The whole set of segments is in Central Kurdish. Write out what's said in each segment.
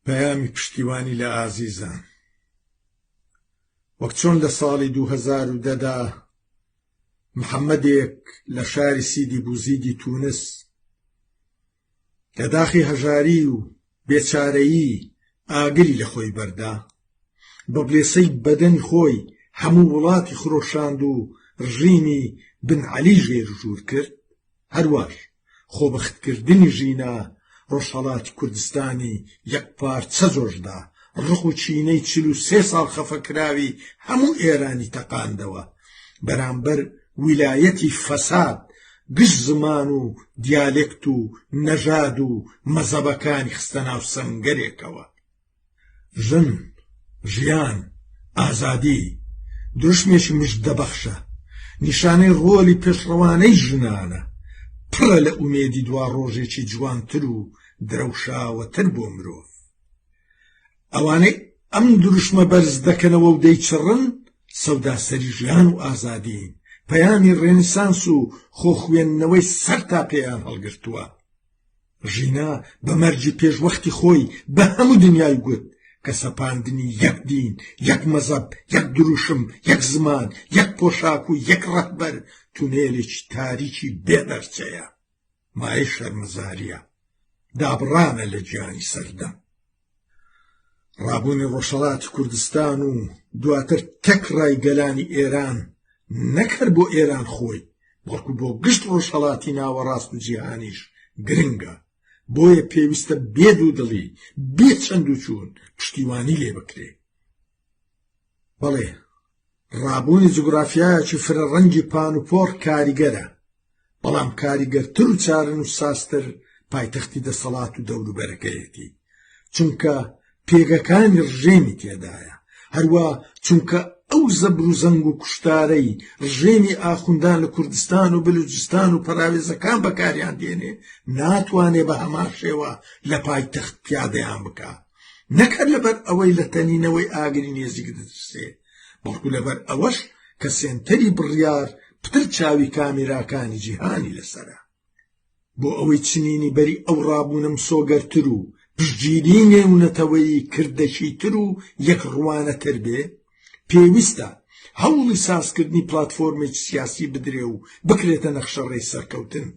پەیامی پشتیوانی لە ئازیزان وەک چۆن لە ساڵی 2010دا محەممەدێک لە شاری سیدی بوزیدی تونس لە داخی هەژاری و بێچارەیی ئاگری لە خۆی بەردا بە بڵێسەی بەدەنی خۆی هەموو وڵاتی خڕۆشاند و ڕژیمی بن عەلی ژێرژوور کرد هەروەش خۆبەختکردنی ژینە ڕۆژهەڵاتی کوردستانی یەک پارچە جۆشدا ڕق و چینەی 43 ساڵ خەفەکراوی هەموو ئێرانی تەقاندەوە بەرامبەر ویلایەتی فەساد گشت زمان و دیالێکت و نەژاد و مەزەبەکانی خستە ناو سەنگەرێکەوە ژن ژیان ئازادی دروشمێکی مژدەبەخشە نیشانەی ڕۆلی پێشڕەوانەی ژنانە پڕە لە ئومێدی دوا ڕۆژێکی جوانتر و درەوشاوەتر بۆ مرۆڤ ئەوانەی ئەم دروشمە بەرز دەکەنەوە و دەیچڕن سەوداسەری ژیان و ئازادین پەیامی ڕێنیسانس و خۆخوێندنەوەی سەرتا پێیان هەڵگرتووە ژینا بە مەرجی پێشوەختی خۆی بە هەموو دنیای گوت کە سەپاندنی یەک دین یەک مەزەب یەک دروشم یەک زمان یەک پۆشاک و یەک ڕەهبەر تونێلێکی تاریکی بێدەرچەیە مایە شەرمەزاریە دابڕانە لە گیانی سەردەم ڕابوونی ڕۆژهەڵاتی کوردستان و دواتر تەک ڕایگەلانی ئێران نەکرد بۆ ئێران خۆی بەڵکو بۆ گشت ڕۆژهەڵاتی ناوەڕاست و جیهانیش گرنگە بۆیە پێویستە بێد و دڵی بێ چەند و چوون پشتیوانی لێ بکرێ بەڵێ ڕابوونی جوگرافیایەکی فرەڕەنگی پانوپۆڕ کاریگەرە بەڵام کاریگەرتر و چارن و ساستر پایتەختی دەسەڵات و دەوروبەرەکەیەتی چونکە پێگەکانی ڕژێمی تێدایە هەروە چونکە ئەو زەبر و زەنگ و کوشتارەی ڕژێمی ئاخوندان لە کوردستان و بلوچستان و پەراوێزەکان بەکاریان دێنێ ناتوانێ بە هەمان شێوە لە پایتەخت پیادەیان بکە نەکرد لەبەر ئەوەی لە تەنینەوەی ئاگری نێزیک دەدرسێ بەڵکو لەبەر ئەوەش کە سێنتەری بڕیار پتر چاوی کامێراکانی جیهانی لەسەرە بۆ ئەوەی چنینی بەری ئەو ڕابوونە مسۆگەرتر و پشتگیری نێونەتەوەی کردەشی تر و یەک ڕوانەتر بێ پێویستە هەوڵی سازکردنی پلاتفۆرمێکی سیاسی بدرێ و بکرێتە نەخشەڕێی سەرکەوتن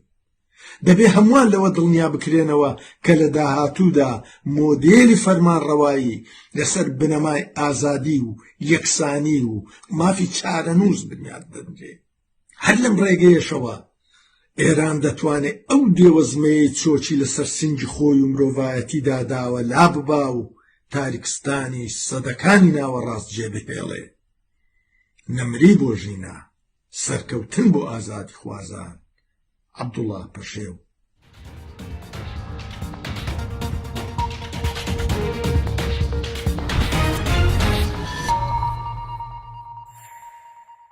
دەبێ هەمووان لەوە دڵنیا بکرێنەوە کە لە داهاتوودا مۆدێلی فەرمانڕەوایی لەسەر بنەمای ئازادی و یەکسانی و مافی چارەنووس بنیاد دەدرێ هەر لەم ڕێگەیەشەوە ئێران دەتوانێت ئەو دێوەزمەیەی چۆچی لەسەر سنگی خۆی و مرۆڤایەتیدا داوە لا ببا و تاریکستانی سەدەکانی ناوەڕاست جێبهێڵێ نەمری بۆ ژینا سەرکەوتن بۆ ئازادی خوازان عەبدوڵڵا پەشێو